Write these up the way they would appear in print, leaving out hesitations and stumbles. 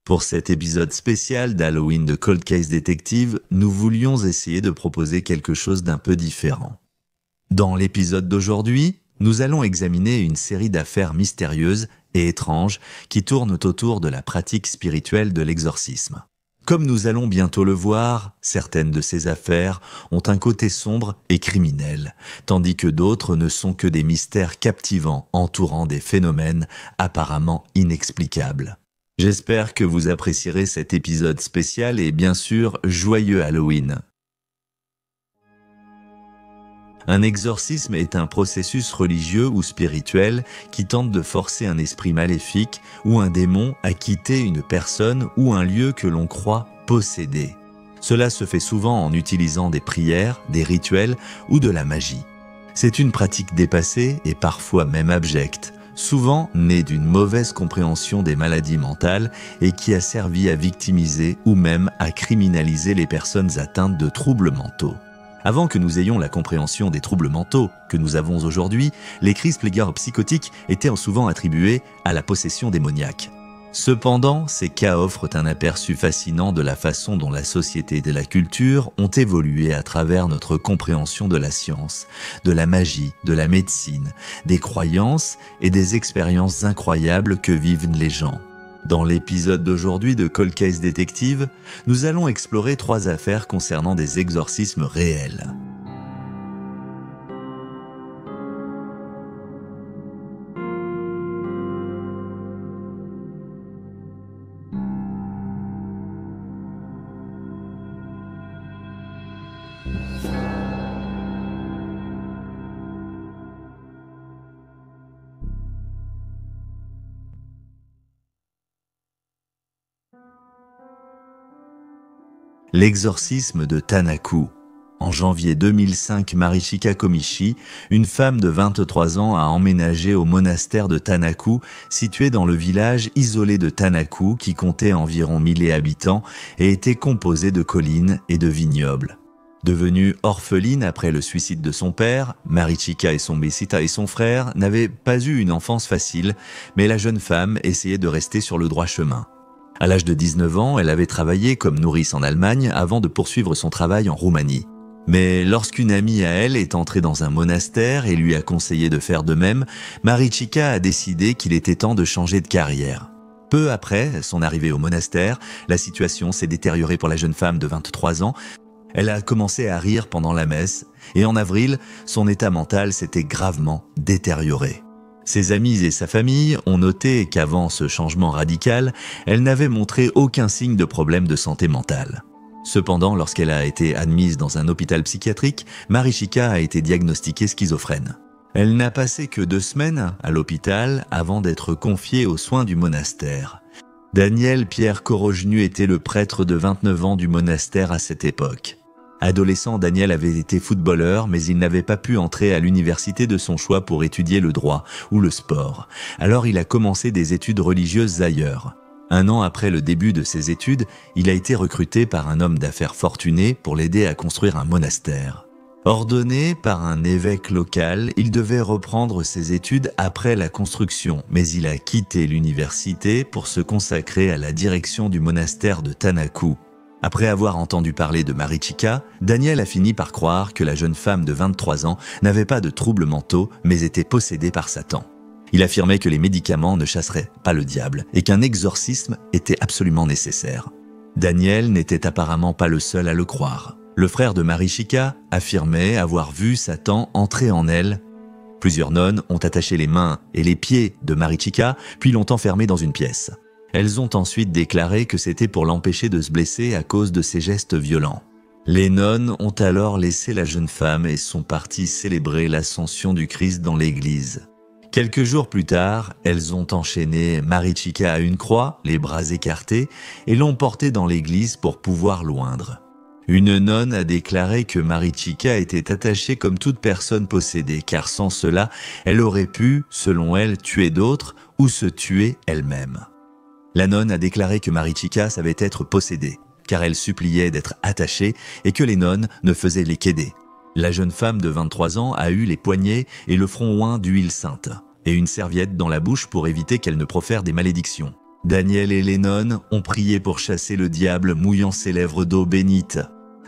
Pour cet épisode spécial d'Halloween de Cold Case Detective, nous voulions essayer de proposer quelque chose d'un peu différent. Dans l'épisode d'aujourd'hui, nous allons examiner une série d'affaires mystérieuses et étranges qui tournent autour de la pratique spirituelle de l'exorcisme. Comme nous allons bientôt le voir, certaines de ces affaires ont un côté sombre et criminel, tandis que d'autres ne sont que des mystères captivants entourant des phénomènes apparemment inexplicables. J'espère que vous apprécierez cet épisode spécial et bien sûr, joyeux Halloween. Un exorcisme est un processus religieux ou spirituel qui tente de forcer un esprit maléfique ou un démon à quitter une personne ou un lieu que l'on croit possédé. Cela se fait souvent en utilisant des prières, des rituels ou de la magie. C'est une pratique dépassée et parfois même abjecte, souvent née d'une mauvaise compréhension des maladies mentales et qui a servi à victimiser ou même à criminaliser les personnes atteintes de troubles mentaux. Avant que nous ayons la compréhension des troubles mentaux que nous avons aujourd'hui, les crises psychotiques étaient souvent attribuées à la possession démoniaque. Cependant, ces cas offrent un aperçu fascinant de la façon dont la société et la culture ont évolué à travers notre compréhension de la science, de la magie, de la médecine, des croyances et des expériences incroyables que vivent les gens. Dans l'épisode d'aujourd'hui de Cold Case Detective, nous allons explorer 3 affaires concernant des exorcismes réels. L'exorcisme de Tanaku. En janvier 2005, Marichika Komichi, une femme de 23 ans, a emménagé au monastère de Tanaku, situé dans le village isolé de Tanaku qui comptait environ 1000 habitants et était composé de collines et de vignobles. Devenue orpheline après le suicide de son père, Marichika et son frère n'avaient pas eu une enfance facile, mais la jeune femme essayait de rester sur le droit chemin. À l'âge de 19 ans, elle avait travaillé comme nourrice en Allemagne avant de poursuivre son travail en Roumanie. Mais lorsqu'une amie à elle est entrée dans un monastère et lui a conseillé de faire de même, Marichika a décidé qu'il était temps de changer de carrière. Peu après son arrivée au monastère, la situation s'est détériorée pour la jeune femme de 23 ans. Elle a commencé à rire pendant la messe et en avril, son état mental s'était gravement détérioré. Ses amis et sa famille ont noté qu'avant ce changement radical, elle n'avait montré aucun signe de problème de santé mentale. Cependant, lorsqu'elle a été admise dans un hôpital psychiatrique, Marichika a été diagnostiquée schizophrène. Elle n'a passé que 2 semaines à l'hôpital avant d'être confiée aux soins du monastère. Daniel Pierre Corojnu était le prêtre de 29 ans du monastère à cette époque. Adolescent, Daniel avait été footballeur, mais il n'avait pas pu entrer à l'université de son choix pour étudier le droit ou le sport. Alors il a commencé des études religieuses ailleurs. 1 an après le début de ses études, il a été recruté par un homme d'affaires fortuné pour l'aider à construire un monastère. Ordonné par un évêque local, il devait reprendre ses études après la construction, mais il a quitté l'université pour se consacrer à la direction du monastère de Tanaku. Après avoir entendu parler de Marichika, Daniel a fini par croire que la jeune femme de 23 ans n'avait pas de troubles mentaux, mais était possédée par Satan. Il affirmait que les médicaments ne chasseraient pas le diable et qu'un exorcisme était absolument nécessaire. Daniel n'était apparemment pas le seul à le croire. Le frère de Marichika affirmait avoir vu Satan entrer en elle. Plusieurs nonnes ont attaché les mains et les pieds de Marichika, puis l'ont enfermée dans une pièce. Elles ont ensuite déclaré que c'était pour l'empêcher de se blesser à cause de ses gestes violents. Les nonnes ont alors laissé la jeune femme et sont parties célébrer l'ascension du Christ dans l'église. Quelques jours plus tard, elles ont enchaîné Marichika à une croix, les bras écartés, et l'ont portée dans l'église pour pouvoir l'oindre. Une nonne a déclaré que Marichika était attachée comme toute personne possédée, car sans cela, elle aurait pu, selon elle, tuer d'autres ou se tuer elle-même. La nonne a déclaré que Marichika savait être possédée, car elle suppliait d'être attachée et que les nonnes ne faisaient les qu'aider. La jeune femme de 23 ans a eu les poignets et le front oint d'huile sainte, et une serviette dans la bouche pour éviter qu'elle ne profère des malédictions. Daniel et Lennon ont prié pour chasser le diable, mouillant ses lèvres d'eau bénite.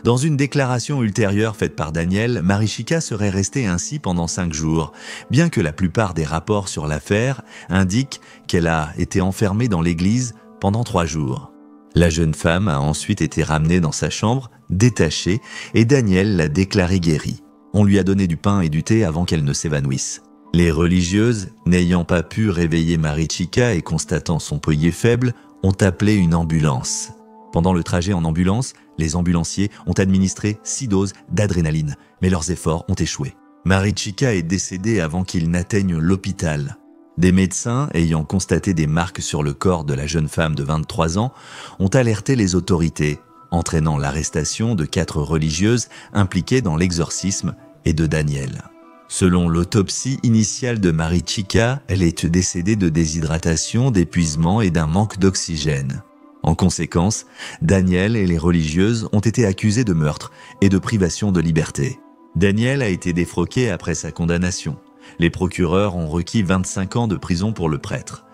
Dans une déclaration ultérieure faite par Daniel, Marichika serait restée ainsi pendant 5 jours, bien que la plupart des rapports sur l'affaire indiquent qu'elle a été enfermée dans l'église pendant 3 jours. La jeune femme a ensuite été ramenée dans sa chambre, détachée, et Daniel l'a déclarée guérie. On lui a donné du pain et du thé avant qu'elle ne s'évanouisse. Les religieuses, n'ayant pas pu réveiller Marichika et constatant son pouls faible, ont appelé une ambulance. Pendant le trajet en ambulance, les ambulanciers ont administré 6 doses d'adrénaline, mais leurs efforts ont échoué. Marichika est décédée avant qu'ils n'atteignent l'hôpital. Des médecins, ayant constaté des marques sur le corps de la jeune femme de 23 ans, ont alerté les autorités, entraînant l'arrestation de 4 religieuses impliquées dans l'exorcisme et de Daniel. Selon l'autopsie initiale de Marichika, elle est décédée de déshydratation, d'épuisement et d'un manque d'oxygène. En conséquence, Daniel et les religieuses ont été accusés de meurtre et de privation de liberté. Daniel a été défroqué après sa condamnation. Les procureurs ont requis 25 ans de prison pour le prêtre.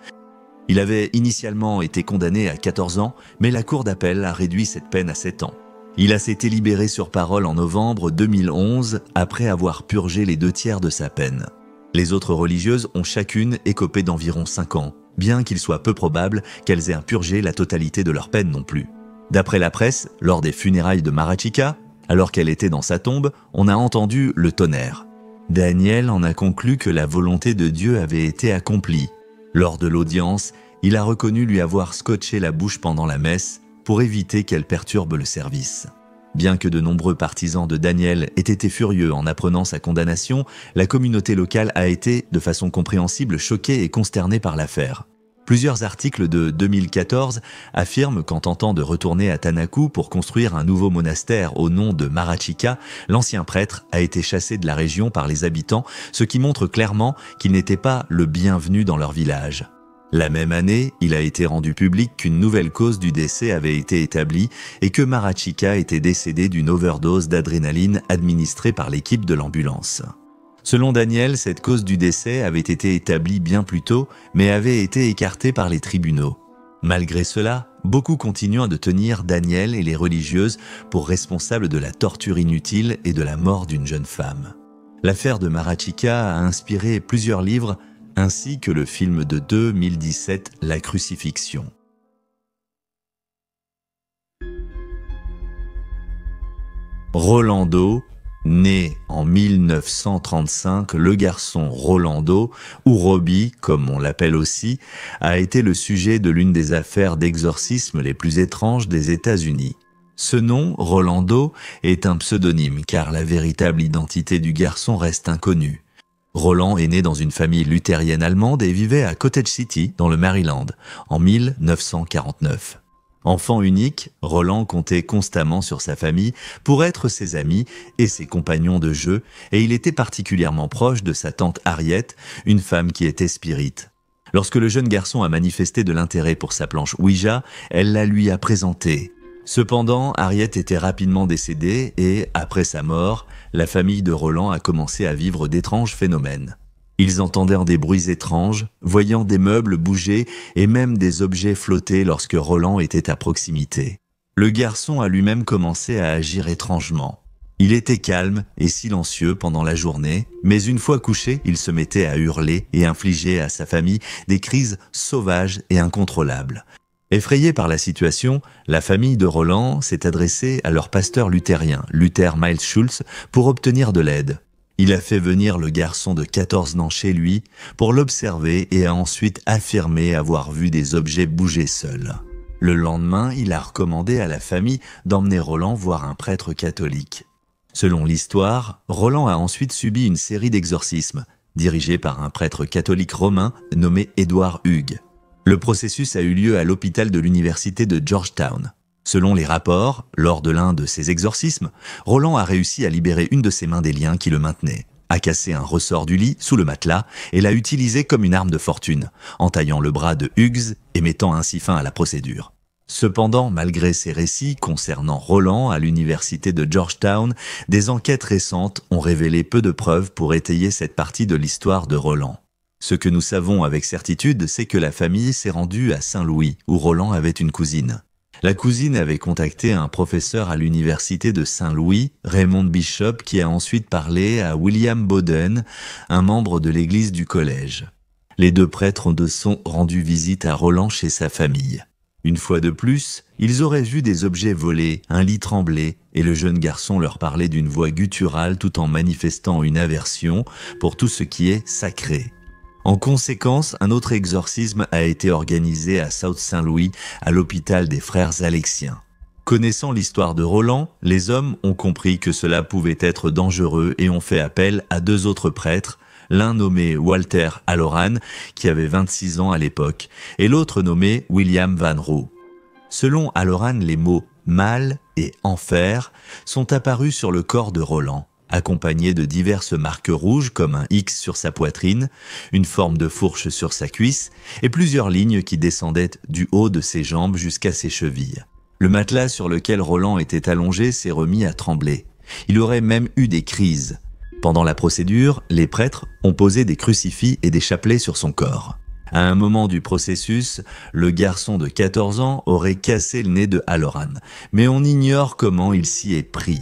Il avait initialement été condamné à 14 ans, mais la cour d'appel a réduit cette peine à 7 ans. Il a été libéré sur parole en novembre 2011 après avoir purgé les 2/3 de sa peine. Les autres religieuses ont chacune écopé d'environ 5 ans, bien qu'il soit peu probable qu'elles aient purgé la totalité de leur peine non plus. D'après la presse, lors des funérailles de Marichika, alors qu'elle était dans sa tombe, on a entendu le tonnerre. Daniel en a conclu que la volonté de Dieu avait été accomplie. Lors de l'audience, il a reconnu lui avoir scotché la bouche pendant la messe pour éviter qu'elle perturbe le service. Bien que de nombreux partisans de Daniel aient été furieux en apprenant sa condamnation, la communauté locale a été, de façon compréhensible, choquée et consternée par l'affaire. Plusieurs articles de 2014 affirment qu'en tentant de retourner à Tanaku pour construire un nouveau monastère au nom de Marichika, l'ancien prêtre a été chassé de la région par les habitants, ce qui montre clairement qu'il n'était pas le bienvenu dans leur village. La même année, il a été rendu public qu'une nouvelle cause du décès avait été établie et que Marichika était décédée d'une overdose d'adrénaline administrée par l'équipe de l'ambulance. Selon Daniel, cette cause du décès avait été établie bien plus tôt, mais avait été écartée par les tribunaux. Malgré cela, beaucoup continuent de tenir Daniel et les religieuses pour responsables de la torture inutile et de la mort d'une jeune femme. L'affaire de Marichika a inspiré plusieurs livres, ainsi que le film de 2017, La Crucifixion. Rolando, né en 1935, le garçon Rolando, ou Robbie comme on l'appelle aussi, a été le sujet de l'une des affaires d'exorcisme les plus étranges des États-Unis. Ce nom, Rolando, est un pseudonyme car la véritable identité du garçon reste inconnue. Roland est né dans une famille luthérienne allemande et vivait à Cottage City, dans le Maryland, en 1949. Enfant unique, Roland comptait constamment sur sa famille pour être ses amis et ses compagnons de jeu, et il était particulièrement proche de sa tante Harriet, une femme qui était spirite. Lorsque le jeune garçon a manifesté de l'intérêt pour sa planche Ouija, elle la lui a présentée. Cependant, Harriet était rapidement décédée et, après sa mort, la famille de Roland a commencé à vivre d'étranges phénomènes. Ils entendirent des bruits étranges, voyant des meubles bouger et même des objets flotter lorsque Roland était à proximité. Le garçon a lui-même commencé à agir étrangement. Il était calme et silencieux pendant la journée, mais une fois couché, il se mettait à hurler et infligeait à sa famille des crises sauvages et incontrôlables. Effrayée par la situation, la famille de Roland s'est adressée à leur pasteur luthérien, Luther Miles Schultz, pour obtenir de l'aide. Il a fait venir le garçon de 14 ans chez lui pour l'observer et a ensuite affirmé avoir vu des objets bouger seuls. Le lendemain, il a recommandé à la famille d'emmener Roland voir un prêtre catholique. Selon l'histoire, Roland a ensuite subi une série d'exorcismes, dirigés par un prêtre catholique romain nommé Edward Hughes. Le processus a eu lieu à l'hôpital de l'université de Georgetown. Selon les rapports, lors de l'un de ces exorcismes, Roland a réussi à libérer une de ses mains des liens qui le maintenaient, a cassé un ressort du lit sous le matelas et l'a utilisé comme une arme de fortune, entaillant le bras de Hughes et mettant ainsi fin à la procédure. Cependant, malgré ces récits concernant Roland à l'université de Georgetown, des enquêtes récentes ont révélé peu de preuves pour étayer cette partie de l'histoire de Roland. Ce que nous savons avec certitude, c'est que la famille s'est rendue à Saint-Louis, où Roland avait une cousine. La cousine avait contacté un professeur à l'université de Saint-Louis, Raymond Bishop, qui a ensuite parlé à William Bowden, un membre de l'église du collège. Les deux prêtres se sont rendus visite à Roland chez sa famille. Une fois de plus, ils auraient vu des objets volés, un lit trembler, et le jeune garçon leur parlait d'une voix gutturale tout en manifestant une aversion pour tout ce qui est sacré. En conséquence, un autre exorcisme a été organisé à South Saint-Louis, à l'hôpital des frères Alexiens. Connaissant l'histoire de Roland, les hommes ont compris que cela pouvait être dangereux et ont fait appel à deux autres prêtres, l'un nommé Walter Halloran, qui avait 26 ans à l'époque, et l'autre nommé William Van Roe. Selon Halloran, les mots « mal » et « enfer » sont apparus sur le corps de Roland, accompagnés de diverses marques rouges comme un X sur sa poitrine, une forme de fourche sur sa cuisse et plusieurs lignes qui descendaient du haut de ses jambes jusqu'à ses chevilles. Le matelas sur lequel Roland était allongé s'est remis à trembler. Il aurait même eu des crises. Pendant la procédure, les prêtres ont posé des crucifix et des chapelets sur son corps. À un moment du processus, le garçon de 14 ans aurait cassé le nez de Halloran, mais on ignore comment il s'y est pris.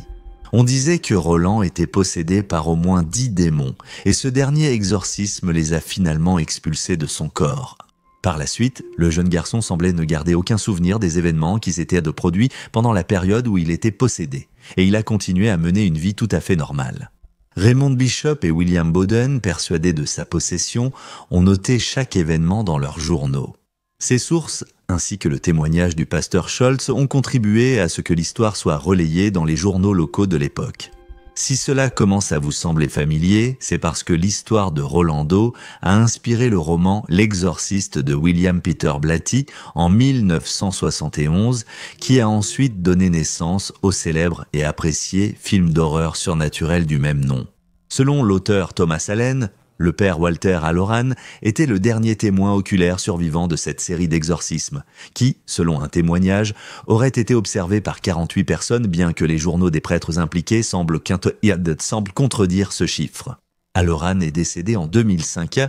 On disait que Roland était possédé par au moins 10 démons, et ce dernier exorcisme les a finalement expulsés de son corps. Par la suite, le jeune garçon semblait ne garder aucun souvenir des événements qui s'étaient produits pendant la période où il était possédé, et il a continué à mener une vie tout à fait normale. Raymond Bishop et William Bowden, persuadés de sa possession, ont noté chaque événement dans leurs journaux. Ces sources, ainsi que le témoignage du pasteur Scholz, ont contribué à ce que l'histoire soit relayée dans les journaux locaux de l'époque. Si cela commence à vous sembler familier, c'est parce que l'histoire de Rolando a inspiré le roman L'Exorciste de William Peter Blatty en 1971, qui a ensuite donné naissance au célèbre et apprécié film d'horreur surnaturel du même nom. Selon l'auteur Thomas Allen, le père Walter Halloran était le dernier témoin oculaire survivant de cette série d'exorcismes, qui, selon un témoignage, aurait été observé par 48 personnes, bien que les journaux des prêtres impliqués semblent contredire ce chiffre. Halloran est décédé en 2005.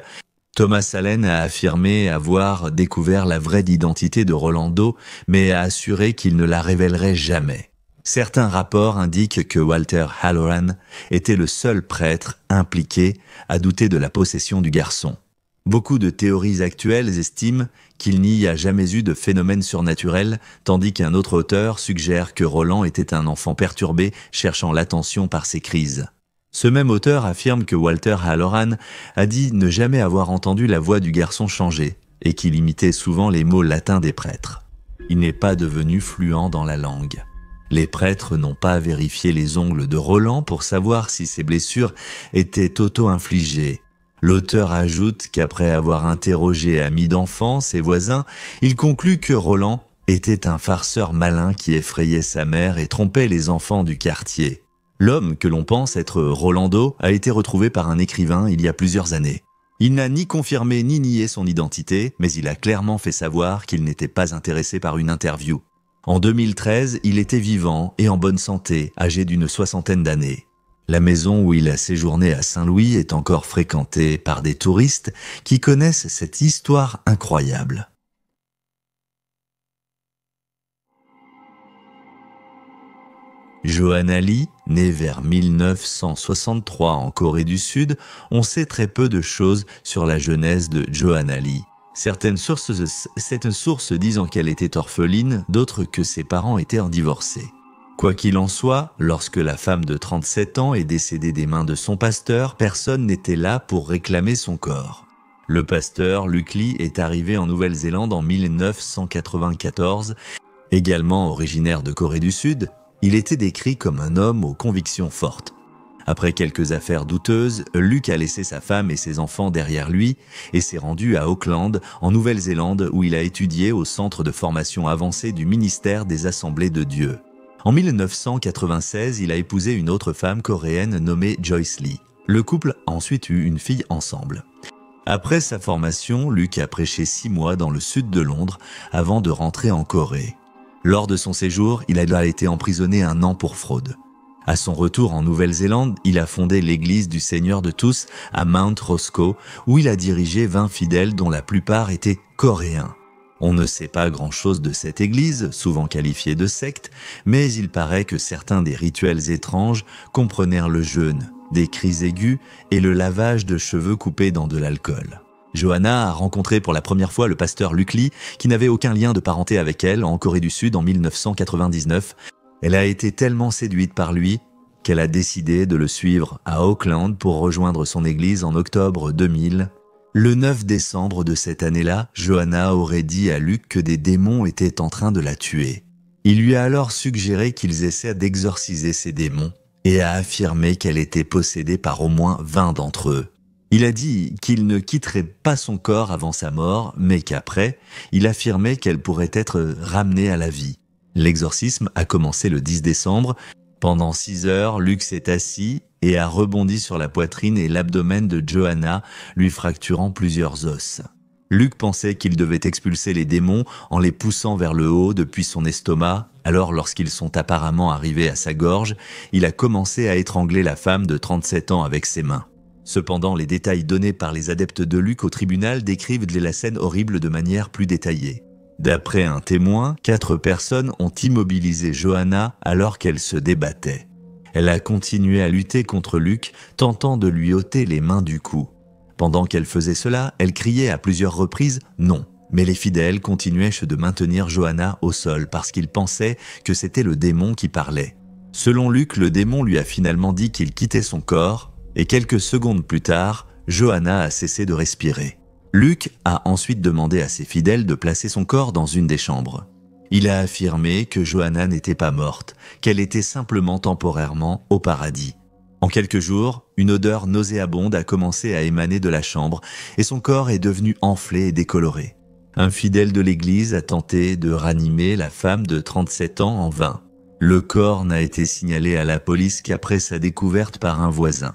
Thomas Allen a affirmé avoir découvert la vraie identité de Rolando, mais a assuré qu'il ne la révélerait jamais. Certains rapports indiquent que Walter Halloran était le seul prêtre impliqué à douter de la possession du garçon. Beaucoup de théories actuelles estiment qu'il n'y a jamais eu de phénomène surnaturel, tandis qu'un autre auteur suggère que Roland était un enfant perturbé cherchant l'attention par ses crises. Ce même auteur affirme que Walter Halloran a dit ne jamais avoir entendu la voix du garçon changer et qu'il imitait souvent les mots latins des prêtres. Il n'est pas devenu fluent dans la langue. Les prêtres n'ont pas vérifié les ongles de Roland pour savoir si ses blessures étaient auto-infligées. L'auteur ajoute qu'après avoir interrogé amis d'enfance et voisins, il conclut que Roland était un farceur malin qui effrayait sa mère et trompait les enfants du quartier. L'homme que l'on pense être Rolando a été retrouvé par un écrivain il y a plusieurs années. Il n'a ni confirmé ni nié son identité, mais il a clairement fait savoir qu'il n'était pas intéressé par une interview. En 2013, il était vivant et en bonne santé, âgé d'une 60aine d'années. La maison où il a séjourné à Saint-Louis est encore fréquentée par des touristes qui connaissent cette histoire incroyable. Johanna Lee, née vers 1963 en Corée du Sud, on sait très peu de choses sur la jeunesse de Johanna Lee. Certaines sources disent qu'elle était orpheline, d'autres que ses parents étaient divorcés. Quoi qu'il en soit, lorsque la femme de 37 ans est décédée des mains de son pasteur, personne n'était là pour réclamer son corps. Le pasteur, Luke Lee, est arrivé en Nouvelle-Zélande en 1994. Également originaire de Corée du Sud, il était décrit comme un homme aux convictions fortes. Après quelques affaires douteuses, Luke a laissé sa femme et ses enfants derrière lui et s'est rendu à Auckland, en Nouvelle-Zélande, où il a étudié au centre de formation avancée du ministère des Assemblées de Dieu. En 1996, il a épousé une autre femme coréenne nommée Joyce Lee. Le couple a ensuite eu une fille ensemble. Après sa formation, Luke a prêché 6 mois dans le sud de Londres avant de rentrer en Corée. Lors de son séjour, il a été emprisonné 1 an pour fraude. À son retour en Nouvelle-Zélande, il a fondé l'église du Seigneur de tous à Mount Roscoe, où il a dirigé 20 fidèles dont la plupart étaient coréens. On ne sait pas grand-chose de cette église, souvent qualifiée de secte, mais il paraît que certains des rituels étranges comprenèrent le jeûne, des cris aigus et le lavage de cheveux coupés dans de l'alcool. Johanna a rencontré pour la première fois le pasteur Luke Lee, qui n'avait aucun lien de parenté avec elle, en Corée du Sud en 1999. Elle a été tellement séduite par lui qu'elle a décidé de le suivre à Auckland pour rejoindre son église en octobre 2000. Le 9 décembre de cette année-là, Johanna aurait dit à Luke que des démons étaient en train de la tuer. Il lui a alors suggéré qu'ils essaient d'exorciser ces démons et a affirmé qu'elle était possédée par au moins 20 d'entre eux. Il a dit qu'il ne quitterait pas son corps avant sa mort, mais qu'après, il affirmait qu'elle pourrait être ramenée à la vie. L'exorcisme a commencé le 10 décembre. Pendant 6 heures, Luke s'est assis et a rebondi sur la poitrine et l'abdomen de Johanna, lui fracturant plusieurs os. Luke pensait qu'il devait expulser les démons en les poussant vers le haut depuis son estomac. Alors, lorsqu'ils sont apparemment arrivés à sa gorge, il a commencé à étrangler la femme de 37 ans avec ses mains. Cependant, les détails donnés par les adeptes de Luke au tribunal décrivent la scène horrible de manière plus détaillée. D'après un témoin, 4 personnes ont immobilisé Johanna alors qu'elle se débattait. Elle a continué à lutter contre Luke, tentant de lui ôter les mains du cou. Pendant qu'elle faisait cela, elle criait à plusieurs reprises « non ». Mais les fidèles continuaient de maintenir Johanna au sol parce qu'ils pensaient que c'était le démon qui parlait. Selon Luke, le démon lui a finalement dit qu'il quittait son corps et quelques secondes plus tard, Johanna a cessé de respirer. Luke a ensuite demandé à ses fidèles de placer son corps dans une des chambres. Il a affirmé que Johanna n'était pas morte, qu'elle était simplement temporairement au paradis. En quelques jours, une odeur nauséabonde a commencé à émaner de la chambre et son corps est devenu enflé et décoloré. Un fidèle de l'église a tenté de ranimer la femme de 37 ans en vain. Le corps n'a été signalé à la police qu'après sa découverte par un voisin.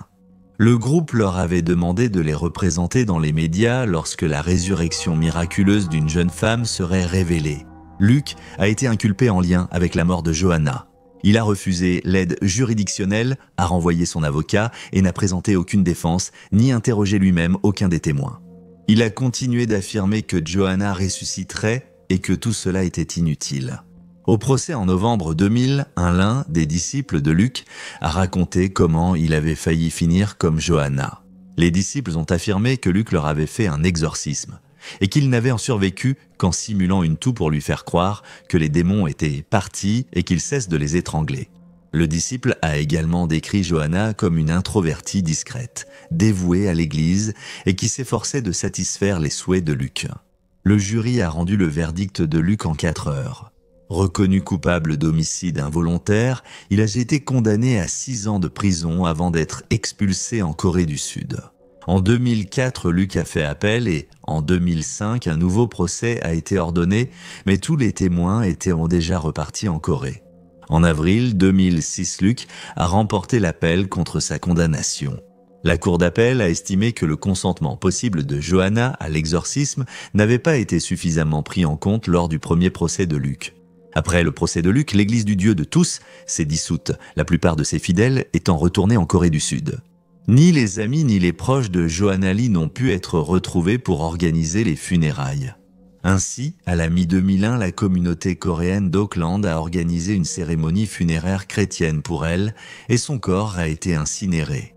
Le groupe leur avait demandé de les représenter dans les médias lorsque la résurrection miraculeuse d'une jeune femme serait révélée. Luke a été inculpé en lien avec la mort de Johanna. Il a refusé l'aide juridictionnelle, a renvoyé son avocat et n'a présenté aucune défense, ni interrogé lui-même aucun des témoins. Il a continué d'affirmer que Johanna ressusciterait et que tout cela était inutile. Au procès en novembre 2000, l'un des disciples de Luke a raconté comment il avait failli finir comme Johanna. Les disciples ont affirmé que Luke leur avait fait un exorcisme et qu'il n'avait en survécu qu'en simulant une toux pour lui faire croire que les démons étaient partis et qu'il cesse de les étrangler. Le disciple a également décrit Johanna comme une introvertie discrète, dévouée à l'église et qui s'efforçait de satisfaire les souhaits de Luke. Le jury a rendu le verdict de Luke en 4 heures. Reconnu coupable d'homicide involontaire, il a été condamné à 6 ans de prison avant d'être expulsé en Corée du Sud. En 2004, Luke a fait appel et, en 2005, un nouveau procès a été ordonné, mais tous les témoins étaient déjà repartis en Corée. En avril 2006, Luke a remporté l'appel contre sa condamnation. La cour d'appel a estimé que le consentement possible de Johanna à l'exorcisme n'avait pas été suffisamment pris en compte lors du premier procès de Luke. Après le procès de Luke, l'église du Dieu de tous s'est dissoute, la plupart de ses fidèles étant retournés en Corée du Sud. Ni les amis ni les proches de Johanna Lee n'ont pu être retrouvés pour organiser les funérailles. Ainsi, à la mi-2001, la communauté coréenne d'Auckland a organisé une cérémonie funéraire chrétienne pour elle et son corps a été incinéré.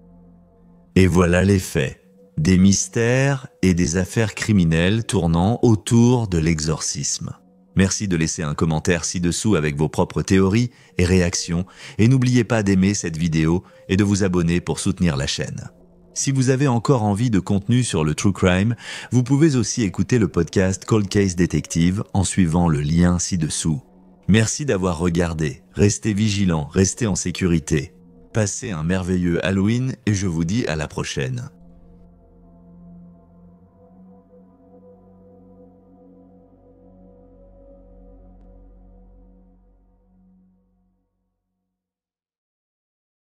Et voilà les faits. Des mystères et des affaires criminelles tournant autour de l'exorcisme. Merci de laisser un commentaire ci-dessous avec vos propres théories et réactions et n'oubliez pas d'aimer cette vidéo et de vous abonner pour soutenir la chaîne. Si vous avez encore envie de contenu sur le True Crime, vous pouvez aussi écouter le podcast Cold Case Detective en suivant le lien ci-dessous. Merci d'avoir regardé, restez vigilants, restez en sécurité. Passez un merveilleux Halloween et je vous dis à la prochaine.